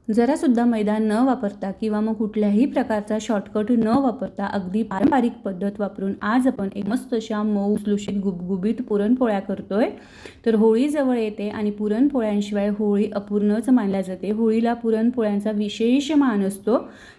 जरासुद्धा मैदा न वापरता किंवा मग कुठल्याही प्रकारचा शॉर्टकट न वापरता अगदी पारंपरिक पद्धत वापरून आज आपण एक मस्त अशा मऊ लुसलुशीत गुबगुबीत पुरणपोळ्या करतोय। तर होळी जवळ येते आणि पुरणपोळ्यांशिवाय होळी अपूर्णच मानल्या जाते। होळीला पुरणपोळ्यांचा विशेष मान असतो।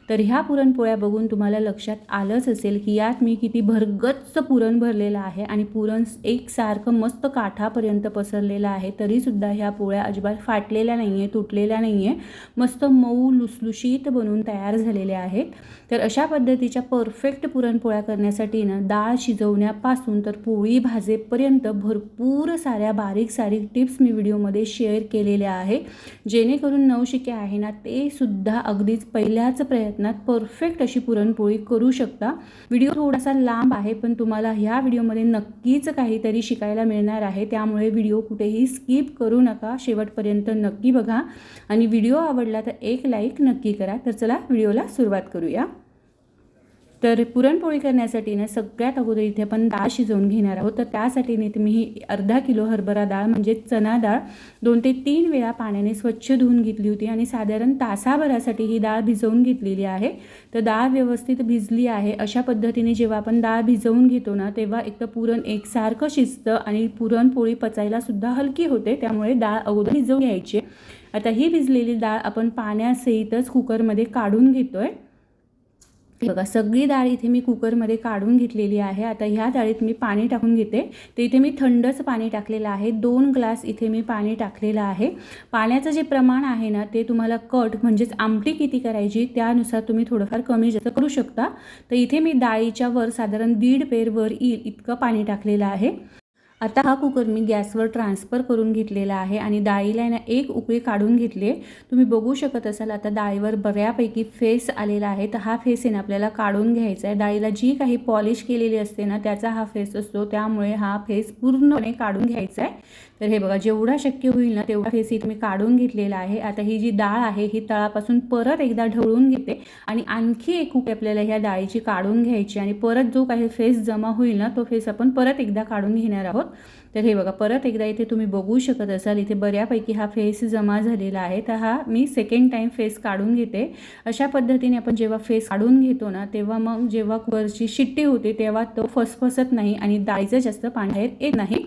तर ह्या पुरणपोळ्या बघून तुम्हाला लक्षात आलंच असेल की यात मी किती भरगच्च पुरण भरलेलं आहे आणि पुरण एकसारखं मस्त काठापर्यंत पसरलेलं आहे। तरीसुद्धा ह्या पोळ्या अजिबात फाटलेल्या नाही आहे, तुटलेल्या नाही आहे, मस्त मऊ लुसलुशीत बनून तयार झालेल्या आहेत। तर अशा पद्धतीच्या परफेक्ट पुरणपोळ्या करण्यासाठी ना डाळ शिजवण्यापासून तर पोळी भाजेपर्यंत भरपूर साऱ्या बारीक सारीक टिप्स मी व्हिडिओमध्ये शेअर केलेल्या आहे, जेणेकरून नवशिके आहे ना ते सुद्धा अगदीच पहिल्याच प्रयत्नात परफेक्ट अशी पुरणपोळी करू शकता। व्हिडिओ थोडासा लांब आहे पण तुम्हाला ह्या व्हिडिओमध्ये नक्कीच काहीतरी शिकायला मिळणार आहे, त्यामुळे व्हिडिओ कुठेही स्किप करू नका, शेवटपर्यंत नक्की बघा आणि व्हिडिओ आवडला तर एक लाईक नक्की करा। तर चला व्हिडिओला सुरुवात करूया। तर पुरणपोळी करण्यासाठी ना सगळ्यात अगोदर इथे आपण डाळ शिजवून घेणार आहोत। तर त्यासाठी मी ही अर्धा किलो हरभरा डाळ म्हणजे चना डाळ 2 ते 3 वेळा पाण्याने स्वच्छ धुवून घेतली होती आणि साधारण तासाभरासाठी ही डाळ भिजवून घेतलेली आहे। तर डाळ व्यवस्थित भिजली आहे। अशा पद्धतीने जेव्हा आपण डाळ भिजवून घेतो ना तेव्हा एक तर पुरण एकसारखं शिजतं आणि पुरणपोळी पचायला सुद्धा हलकी होते, त्यामुळे डाळ अगोदर भिजवून घ्यायची। आता ही भिजलेली डाळ आपण पाण्यासहितच कुकरमध्ये काढून घेतोय। बघा सगळी डाळ इथे मी कुकरमध्ये काढून घेतलेली आहे। आता ह्या डाळीत मी पाणी टाकून घेते। तर इथे मी थंडच पाणी टाकलेलं आहे, 2 ग्लास इथे मी पाणी टाकलेलं आहे। पाण्याचं जे प्रमाण आहे ना ते तुम्हाला कट म्हणजेच आमटी किती करायची त्यानुसार तुम्ही थोडंफार कमी जास्त करू शकता। तर इथे मी डाळीच्या वर साधारण 1.5 पेर वर येईल इतकं पाणी टाकलेलं आहे। आता हा कुकर मी गॅसवर ट्रान्सफर करून घेतलेला आहे आणि डाळीला ना एक उकळी काढून घेतली। तुम्ही बघू शकत असाल आता डाळीवर बऱ्यापैकी फेस आलेला आहे। तर हा फेस आहे ना आपल्याला काढून घ्यायचा आहे। डाळीला जी काही पॉलिश केलेली असते ना त्याचा हा फेस असतो, त्यामुळे हा फेस पूर्णपणे काढून घ्यायचा आहे। तर हे बघा जेवढा शक्य होईल ना तेवढा फेस इथे मी काढून घेतलेला आहे। आता ही जी डाळ आहे ही तळापासून परत एकदा ढवळून घेते आणि आणखी एक उकळी आपल्याला ह्या डाळीची काढून घ्यायची आणि परत जो काही फेस जमा होईल ना तो फेस आपण परत एकदा काढून घेणार आहोत। तर हे बघा परत एकदा इथे तुम्ही बघू शकत असाल इथे बऱ्यापैकी हा फेस जमा झालेला आहे। तर हा मी सेकंड टाइम फेस काढून घेते। अशा पद्धतीने आपण जेव्हा फेस काढून घेतो ना तेव्हा मग जेव्हा कुकरची शिट्टी होते तेव्हा तो फसफसत नाही आणि डाळीचं जास्त पाणी बाहेर येत नाही।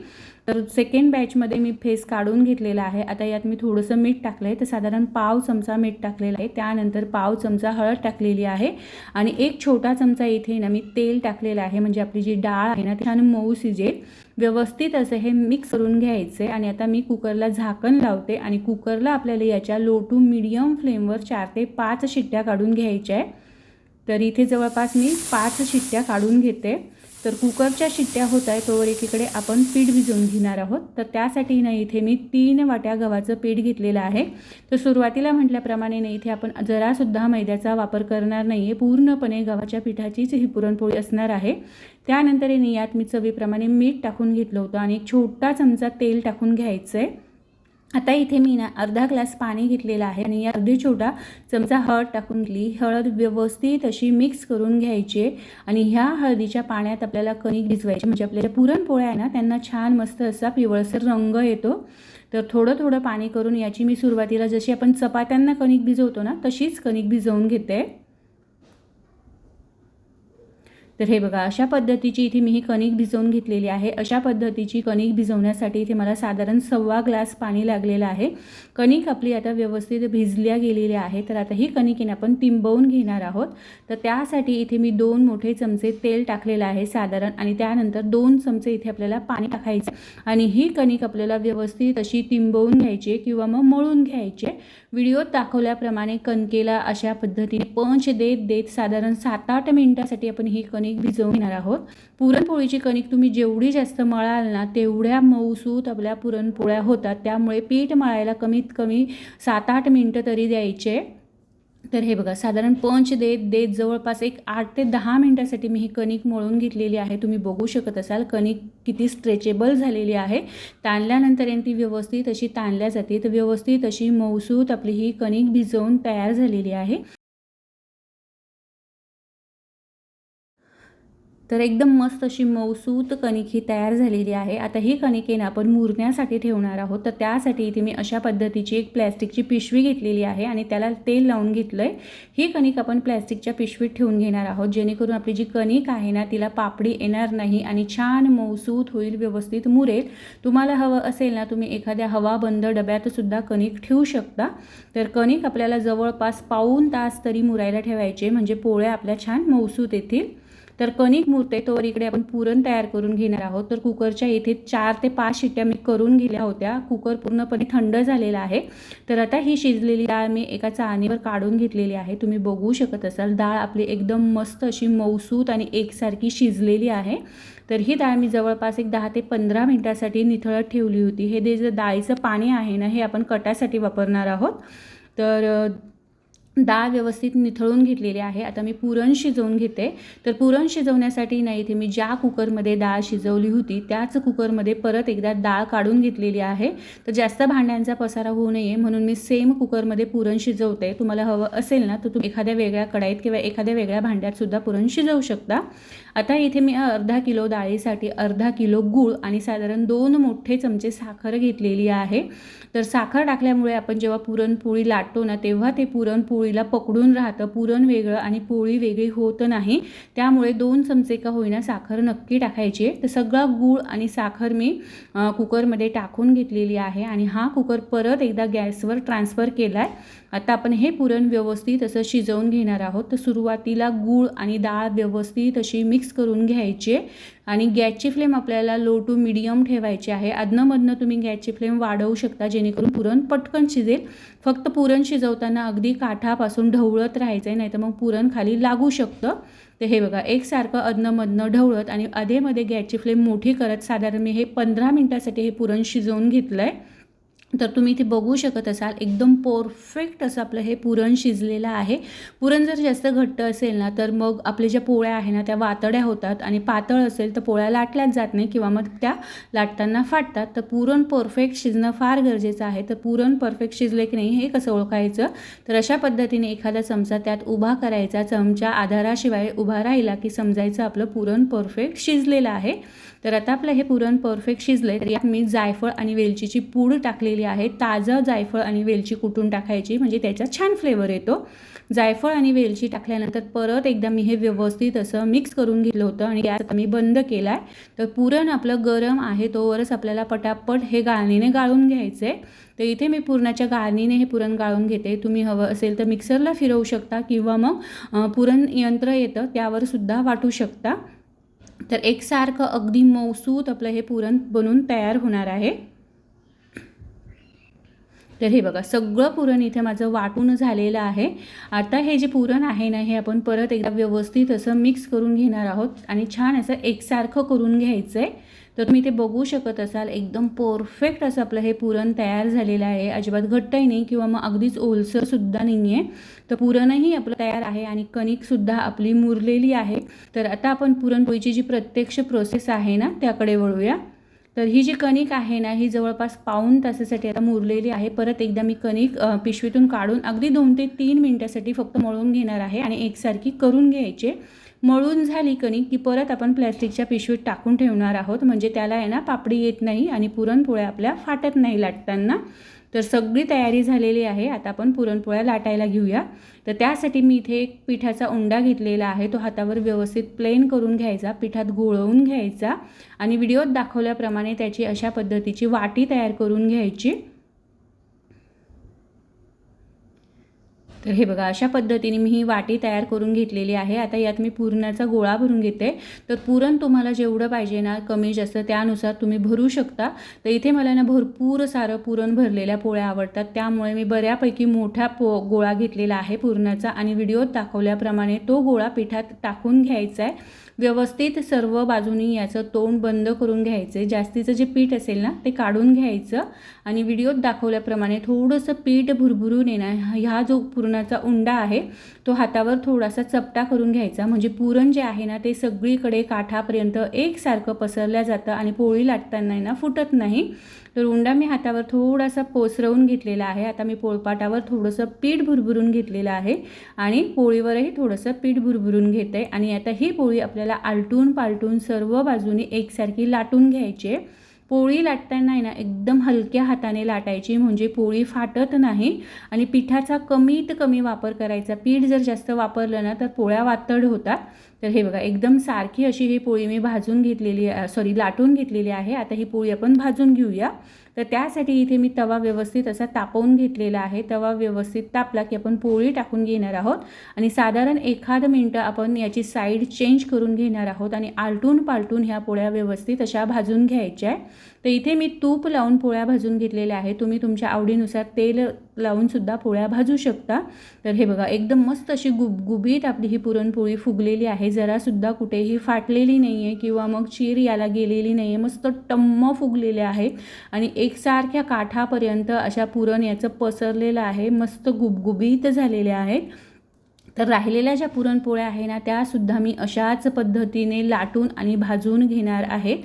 तर सेकंड बॅचमध्ये मी फेस काढून घेतलेला आहे। आता यात मी थोडंसं मीठ टाकलं आहे, तर साधारण पाव चमचा मीठ टाकलेलं आहे। त्यानंतर पाव चमचा हळद टाकलेली आहे आणि एक छोटा चमचा इथे ना मी तेल टाकलेलं आहे, म्हणजे आपली जी डाळ आहे ना ती छान मऊ शिजेल। व्यवस्थित असं हे मिक्स करून घ्यायचं आणि आता मी कुकरला झाकण लावते आणि कुकरला आपल्याला याच्या लो टू मीडियम फ्लेमवर 4 ते 5 शिट्ट्या काढून घ्यायच्या आहे। तर इथे जवळपास मी 5 शिट्ट्या काढून घेते। तर कुकरच्या शिट्ट्या होत आहे तोवर एकीकडे आपण पीठ भिजवून घेणार आहोत। तर त्यासाठी ना इथे मी 3 वाट्या गव्हाचं पीठ घेतलेलं आहे। तर सुरुवातीला म्हटल्याप्रमाणे ना इथे आपण जरासुद्धा मैद्याचा वापर करणार नाही आहे, पूर्णपणे गव्हाच्या पिठाचीच ही पुरणपोळी असणार आहे। त्यानंतर यात मी चवीप्रमाणे मीठ टाकून घेतलं होतं आणि एक छोटा चमचा तेल टाकून घ्यायचं आहे। आता इथे मी ना अर्धा ग्लास पाणी घेतलेलं आहे आणि या अर्धी छोटा चमचा हळद टाकून घेतली। हळद व्यवस्थित अशी मिक्स करून घ्यायची आणि ह्या हळदीच्या पाण्यात आपल्याला कणिक भिजवायची, म्हणजे आपल्याला पुरणपोळ्या आहे ना त्यांना छान मस्त असा पिवळसर रंग येतो। तर थोडं थोडं पाणी करून याची मी सुरुवातीला जशी आपण चपात्यांना कणिक भिजवतो ना तशीच कणिक भिजवून घेते। तर हे बघा अशा पद्धतीची इथे मी ही कणिक भिजवून घेतलेली आहे। अशा पद्धतीची कणिक भिजवण्यासाठी इथे मला साधारण 1.25 ग्लास पाणी लागलेलं आहे। कणिक आपली आता व्यवस्थित भिजल्या गेलेली आहे। तर आता ही कणिक आपण तिंबवून घेणार आहोत। तर त्यासाठी इथे मी 2 मोठे चमचे तेल टाकलेलं आहे साधारण आणि त्यानंतर 2 चमचे इथे आपल्याला पाणी टाकायचं आणि ही कणिक आपल्याला व्यवस्थित अशी तिंबवून घ्यायची किंवा मग मळून घ्यायची। व्हिडिओत दाखवल्याप्रमाणे कणकेला अशा पद्धतीने पंच देत देत साधारण 7-8 मिनिटांसाठी आपण ही कणिक भिजवून घेणार आहोत। पुरणपोळीची कणिक तुम्ही जेवढी जास्त मळाल ना तेवढ्या मऊसूत आपल्या पुरणपोळ्या होतात, त्यामुळे पीठ मळायला कमीत कमी 7-8 मिनिटं तरी द्यायचे। तर हे बघा साधारण पंच देत देत जवळपास एक 8 ते 10 मिनिटांसाठी मी ही कणिक मळून घेतलेली आहे। तुम्ही बघू शकत असाल कणिक किती स्ट्रेचेबल झालेली आहे। ताणल्यानंतर ती व्यवस्थित अशी ताणल्या जाते। तर व्यवस्थित अशी मऊसूत आपली ही कणिक भिजवून तयार झालेली आहे। तर एकदम मस्त अशी मऊसूत कणिक ही तयार झालेली आहे। आता ही कणिक आहे ना आपण मुरण्यासाठी ठेवणार आहोत। तर त्यासाठी इथे मी अशा पद्धतीची एक प्लॅस्टिकची पिशवी घेतलेली आहे आणि त्याला तेल लावून घेतलंय। ही कणिक आपण प्लॅस्टिकच्या पिशवीत ठेवून घेणार आहोत, जेणेकरून आपली जी कणिक आहे ना तिला पापडी येणार नाही आणि छान मऊसूत होईल, व्यवस्थित मुरेल। तुम्हाला हवं असेल ना तुम्ही एखाद्या हवाबंद डब्यात सुद्धा कणिक ठेवू शकता। तर कणिक आपल्याला जवळपास पाऊण तास तरी मुरायला ठेवायचे, म्हणजे पोळ्या आपल्या छान मऊसूत येतील। तर कणिक मुरते तोवर इकडे आपण पुरण तयार करून घेणार आहोत। तर कुकरच्या इथे 4 ते 5 शिट्ट्या मी करून घेतल्या होत्या। कुकर पूर्णपणे थंड झालेला आहे। तर आता ही शिजलेली डाळ मी एका चाळणीवर काढून घेतलेली आहे। तुम्ही बघू शकत असाल डाळ आपली एकदम मस्त अशी मऊसूत आणि एकसारखी शिजलेली आहे। तर ही डाळ मी जवळपास एक 10 ते 15 मिनिटांसाठी निथळत ठेवली होती। हे जे डाळीचं पाणी आहे ना हे आपण कटासाठी वापरणार आहोत। तर डाळ व्यवस्थित निथळून घेतलेली आहे। आता मी पुरण शिजवून घेते। तर पुरण शिजवण्यासाठी ना इथे मी ज्या कुकरमध्ये डाळ शिजवली होती त्याच कुकरमध्ये परत एकदा डाळ काढून घेतलेली आहे। तर जास्त भांड्यांचा पसारा होऊ नये म्हणून मी सेम कुकरमध्ये पुरण शिजवते। तुम्हाला हवं असेल ना तर तुम्ही एखाद्या वेगळ्या कढईत किंवा एखाद्या वेगळ्या भांड्यात सुद्धा पुरण शिजवू शकता। आता इथे मी अर्धा किलो डाळीसाठी अर्धा किलो गूळ आणि साधारण 2 मोठे चमचे साखर घेतलेली आहे। तर साखर टाकल्यामुळे आपण जेव्हा पुरणपोळी लाटतो ना तेव्हा ते पुरणपोळीला पकडून राहतं, पुरण वेगळं आणि पोळी वेगळी होत नाही। त्यामुळे 2 चमचे का होईना साखर नक्की टाकायची। तर सगळा गूळ आणि साखर मी कुकरमध्ये टाकून घेतलेली आहे आणि हा कुकर परत एकदा गॅसवर ट्रान्सफर केला आहे। आता आपण हे पुरण व्यवस्थित असं शिजवून घेणार आहोत। तर सुरुवातीला गूळ आणि डाळ व्यवस्थित अशी मिक्स करून घ्यायची आणि गॅसची फ्लेम आपल्याला लो टू मीडियम ठेवायची आहे। अधनंमधनं तुम्ही गॅसची फ्लेम वाढवू शकता, जेणेकरून पुरण पटकन शिजेल। फक्त पुरण शिजवताना अगदी काठापासून ढवळत राहायचं आहे, नाहीतर मग पुरण खाली लागू शकतं। तर हे बघा एकसारखं अधनंमधनं ढवळत आणि अधेमध्ये गॅसची फ्लेम मोठी करत साधारण मी हे 15 मिनिटांसाठी हे पुरण शिजवून घेतलं आहे। तर तुम्ही इथे बघू शकत असाल एकदम परफेक्ट असं आपलं हे पुरण शिजलेलं आहे। पुरण जर जास्त घट्ट असेल ना तर मग आपल्या ज्या पोळ्या आहे ना त्या वातड्या होतात आणि पातळ असेल तर पोळ्या लाटल्याच जात नाही किंवा मग त्या लाटताना फाटतात। तर पुरण परफेक्ट शिजणं फार गरजेचं आहे। तर पुरण परफेक्ट शिजले की नाही हे कसं ओळखायचं, तर अशा पद्धतीने एखादा चमचा त्यात उभा करायचा, चमचा आधाराशिवाय उभा राहिला की समजायचं आपलं पुरण परफेक्ट शिजलेलं आहे। तर आता आपलं हे पुरण परफेक्ट शिजलंय। तर यात मी जायफळ आणि वेलचीची पूड टाकलेली आहे। ताजं जायफळ आणि वेलची कुटून टाकायची, म्हणजे त्याच्यात छान फ्लेवर येतो। जायफळ आणि वेलची टाकल्यानंतर परत एकदा मी हे व्यवस्थित असं मिक्स करून घेतलं होतं आणि गॅस आता मी बंद केला आहे। तर पुरण आपलं गरम आहे तोवरच आपल्याला पटापट हे गाळणीने गाळून घ्यायचं आहे। तर इथे मी पुरणाच्या गाळणीने हे पुरण गाळून घेते। तुम्ही हवं असेल तर मिक्सरला फिरवू शकता किंवा मग पुरण यंत्र येतं त्यावर सुद्धा वाटू शकता। तर एकसारखं अगदी मऊसूत आपलं हे पुरण बनून तयार होणार आहे। तर हे बघा सगळं पुरण इथे माझं वाटून झालेलं आहे। आता हे जे पुरण आहे ना हे आपण परत एकदा व्यवस्थित असं मिक्स करून घेणार आहोत आणि छान असं एकसारखं करून घ्यायचं आहे। तर तुम्ही ते बघू शकत असाल एकदम परफेक्ट असं आपलं हे पुरण तयार झालेलं आहे। अजिबात घट्टही नाही किंवा मग अगदीच ओलसर सुद्धा नाही आहे। तर पुरणही आपलं तयार आहे आणि कणिकसुद्धा आपली मुरलेली आहे। तर आता आपण पुरणपोळीची जी प्रत्यक्ष प्रोसेस आहे ना त्याकडे वळूया। तर ही जी कणिक आहे ना ही जवळपास पाऊण तासासाठी आता मुरलेली आहे। परत एकदा मी कणिक पिशवीतून काढून अगदी 2 ते 3 मिनिटांसाठी फक्त मळून घेणार आहे आणि एकसारखी करून घ्यायचे। मळून झाली कणिक की परत आपण प्लॅस्टिकच्या पिशवीत टाकून ठेवणार आहोत, म्हणजे त्याला आहे ना पापडी येत नाही आणि पुरणपोळ्या आपल्या फाटत नाही लाटताना। तर सगळी तयारी झालेली आहे। आता आपण पुरणपोळ्या लाटायला घेऊया। तर त्यासाठी मी इथे एक पिठाचा उंडा घेतलेला आहे, तो हातावर व्यवस्थित प्लेन करून घ्यायचा, पिठात घोळवून घ्यायचा आणि व्हिडिओत दाखवल्याप्रमाणे त्याची अशा पद्धतीची वाटी तयार करून घ्यायची। तर हे बघा अशा पद्धतीने मी ही वाटी तयार करून घेतलेली आहे। आता यात मी पुरणाचा गोळा भरून घेते। तर पुरण तुम्हाला जेवढं पाहिजे ना कमी जास्त त्यानुसार तुम्ही भरू शकता। तर इथे मला ना भरपूर सारं पुरण भरलेल्या पोळ्या आवडतात, त्यामुळे मी बऱ्यापैकी मोठा गोळा घेतलेला आहे पुरणाचा आणि व्हिडिओत दाखवल्याप्रमाणे तो गोळा पिठात टाकून घ्यायचा आहे। व्यवस्थित सर्व बाजूनी याचं तोंड बंद करून घ्यायचं। जास्तीचं जे पीठ असेल ना ते काढून घ्यायचं आणि व्हिडिओत दाखवल्याप्रमाणे थोडंसं पीठ भुरभुरून येणं ह्या जो पूर्ण पुरणाचा उंडा आहे तो हातावर थोडासा चपटा करून घ्यायचा, म्हणजे पुरण जे आहे ना ते सगळीकडे काठापर्यंत एकसारखं पसरल्या जातं आणि पोळी लाटताना ना फुटत नाही। तर उंडा मी हातावर थोडासा पसरवून घेतलेला आहे। आता मी पोळपाटावर थोडंसं पीठ भुरभुरून घेतलेलं आहे आणि पोळीवरही थोडंसं पीठ भुरभुरून घेते आणि आता ही पोळी आपल्याला आलटून पालटून सर्व बाजूनी एकसारखी लाटून घ्यायची आहे। पोळी लाटताना ना एकदम हलक्या हाताने लाटायची, म्हणजे पोळी फाटत नाही आणि पिठाचा कमीत कमी वापर करायचा। पीठ जर जास्त वापरलं ना तर पोळ्या वातड होतात। तर हे बघा एकदम सारखी अशी ही पोळी मी भाजून घेतलेली लाटून घेतलेली आहे। आता ही पोळी आपण भाजून घेऊया। तर त्यासाठी इथे मी तवा व्यवस्थित असा तापवून घेतलेला आहे। तवा व्यवस्थित तापला की आपण पोळी टाकून घेणार आहोत आणि साधारण 1 मिनिट आपण याची साईड चेंज करून घेणार आहोत आणि आलटून पालटून ह्या पोळ्या व्यवस्थित अशा भाजून घ्यायच्या आहे। तर इथे मी तूप लावून पोळ्या भाजून घेतलेल्या आहे। तुम्ही तुमच्या आवडीनुसार तेल लावून सुद्धा पोळ्या भाजू शकता। तर हे बघा एकदम मस्त अशी गुबगुबीत आपली ही पुरणपोळी फुगलेली आहे, जरा सुद्धा कुठेही फाटलेली नाही आहे किंवा मग चीर याला गेलेली नाही आहे, मस्त टम्म फुगलेले आहे आणि एकसारख्या काठापर्यंत अशा पुरण याचं पसरलेलं आहे, मस्त गुबगुबीत झालेले आहेत। तर राहिलेल्या ज्या पुरणपोळ्या आहे ना त्यासुद्धा मी अशाच पद्धतीने लाटून आणि भाजून घेणार आहे।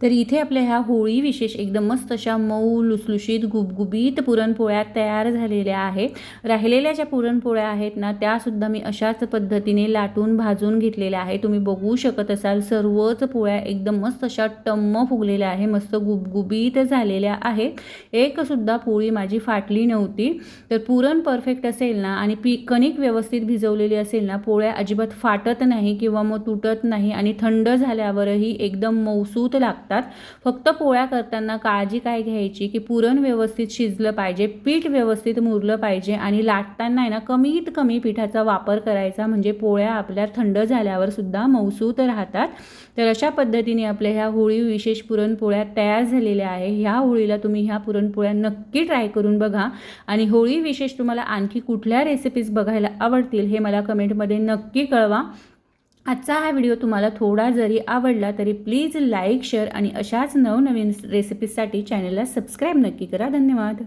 तर इथे आपल्या ह्या होळी विशेष एकदम मस्त अशा मऊ लुसलुशीत गुबगुबीत पुरणपोळ्या तयार झालेल्या आहेत। राहिलेल्या ज्या पुरणपोळ्या आहेत ना त्यासुद्धा मी अशाच पद्धतीने लाटून भाजून घेतलेल्या आहे। तुम्ही बघू शकत असाल सर्वच पोळ्या एकदम मस्त अशा टम्म फुगलेल्या आहे, मस्त गुबगुबीत झालेल्या आहेत। एकसुद्धा पोळी माझी फाटली नव्हती। तर पुरण परफेक्ट असेल ना आणि कणिक व्यवस्थित भिजवलेली असेल ना पोळ्या अजिबात फाटत नाही किंवा मग तुटत नाही आणि थंड झाल्यावरही एकदम मऊसूत लागतात। फक्त पोळ्या करताना काळजी काय घ्यायची की पुरण व्यवस्थित शिजलं पाहिजे, पीठ व्यवस्थित मुरलं पाहिजे आणि लाटताना आहे ना कमीत कमी पिठाचा वापर करायचा, म्हणजे पोळ्या आपल्या थंड झाल्यावर सुद्धा मऊसूत राहतात। तर अशा पद्धतीने आपल्या ह्या होळी विशेष पुरणपोळ्या तयार झालेल्या आहे। ह्या होळीला तुम्ही ह्या पुरणपोळ्या नक्की ट्राय करून बघा आणि होळी विशेष तुम्हाला आणखी कुठल्या रेसिपीज बघायला आवडतील हे मला कमेंटमध्ये नक्की कळवा। आजचा हा व्हिडिओ तुम्हाला थोडा जरी आवडला तरी प्लीज लाईक शेअर आणि अशाच नवनवीन रेसिपीजसाठी चॅनलला सबस्क्राईब नक्की करा। धन्यवाद।